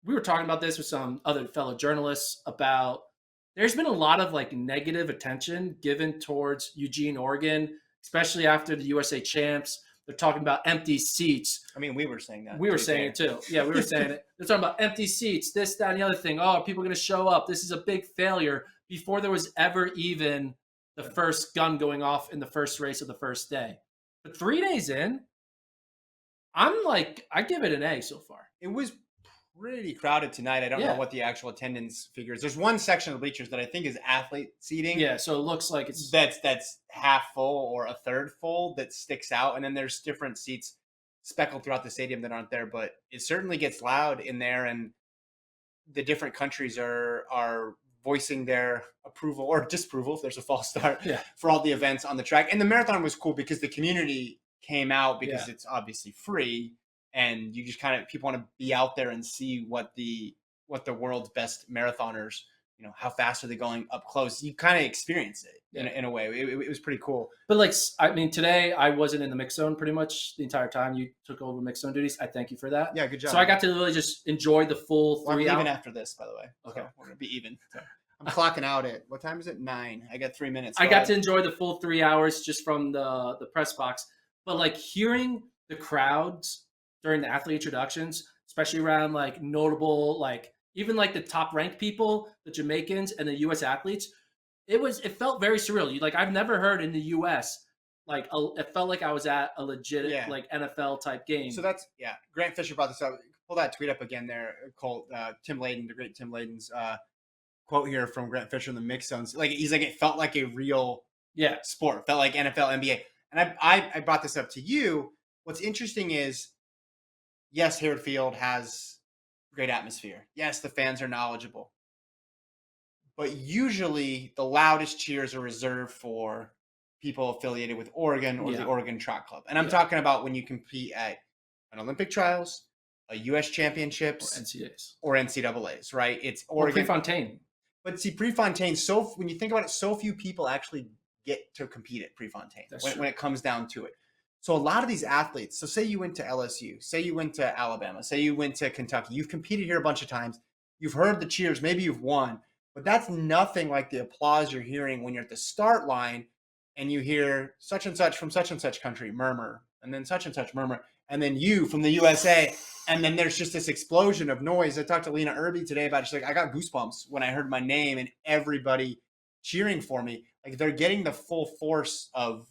we were talking about this with some other fellow journalists about there's been a lot of like negative attention given towards Eugene, Oregon, especially after the USA champs. They're talking about empty seats. I mean, we were saying that. We were saying it too. Yeah, we were saying it. They're talking about empty seats, this, that, and the other thing. Oh, are people going to show up? This is a big failure before there was ever even the first gun going off in the first race of the first day. But 3 days in, I'm like, I give it an A so far. It was pretty crowded tonight. I don't know what the actual attendance figures. There's one section of bleachers that I think is athlete seating. Yeah, so it looks like it's that's half full or a third full that sticks out, and then there's different seats speckled throughout the stadium that aren't there. But it certainly gets loud in there, and the different countries are voicing their approval or disapproval if there's a false start for all the events on the track. And the marathon was cool because the community came out because it's obviously free. And you just kind of, people want to be out there and see what the world's best marathoners, how fast are they going up close. You kind of experience it in a way. It was pretty cool. But like, I mean, today I wasn't in the mix zone pretty much the entire time. You took over mix zone duties. I thank you for that. Yeah, good job. So I got to really just enjoy the full 3 hours. I'm leaving after this, by the way. Okay. So we're going to be even. So I'm clocking out at, what time is it? 9. I got 3 minutes. I got to enjoy the full 3 hours just from the press box. But like hearing the crowds during the athlete introductions, especially around like notable, like even like the top ranked people, the Jamaicans and the U.S. athletes, it felt very surreal. Like I've never heard in the U.S. like it felt like I was at a legit like NFL type game. So that's Grant Fisher brought this up. Pull that tweet up again there, Colt. Tim Layden, the great Tim Layden's quote here from Grant Fisher in the mix zones. Like he's like, it felt like a real sport. It felt like NFL, NBA. And I brought this up to you. What's interesting is, yes, Hayward Field has great atmosphere. Yes, the fans are knowledgeable. But usually the loudest cheers are reserved for people affiliated with Oregon or the Oregon Track Club. And I'm talking about when you compete at an Olympic trials, a U.S. championships, or NCAAs, right? It's Oregon. Or Prefontaine. But see, Prefontaine, when you think about it, so few people actually get to compete at Prefontaine when it comes down to it. So a lot of these athletes, so say you went to LSU, say you went to Alabama, say you went to Kentucky, you've competed here a bunch of times, you've heard the cheers, maybe you've won, but that's nothing like the applause you're hearing when you're at the start line and you hear such and such from such and such country murmur, and then such and such murmur, and then you from the USA, and then there's just this explosion of noise. I talked to Lena Irby today about it. She's like, I got goosebumps when I heard my name and everybody cheering for me. Like they're getting the full force of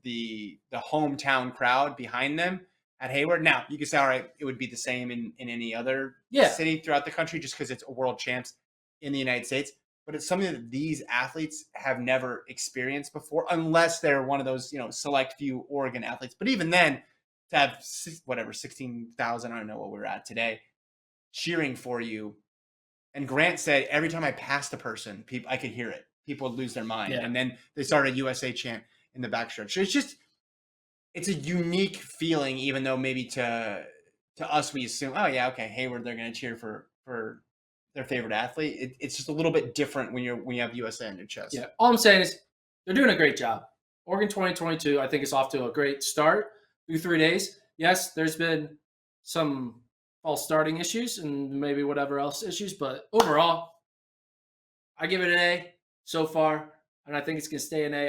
the hometown crowd behind them at Hayward. Now, you can say, all right, it would be the same in any other city throughout the country just because it's a world champs in the United States. But it's something that these athletes have never experienced before, unless they're one of those, select few Oregon athletes. But even then, to have 16,000, I don't know what we're at today, cheering for you. And Grant said, every time I passed a person, I could hear it. People would lose their mind. And then they started a USA chant in the backstretch. So it's a unique feeling, even though maybe to us we assume, oh yeah, okay, Hayward, they're going to cheer for their favorite athlete. It's just a little bit different when you have USA on your chest. Yeah, all I'm saying is they're doing a great job. Oregon 2022, I think, is off to a great start through 3 days. Yes, there's been some false starting issues and maybe whatever else issues, but overall, I give it an A so far, and I think it's going to stay an A.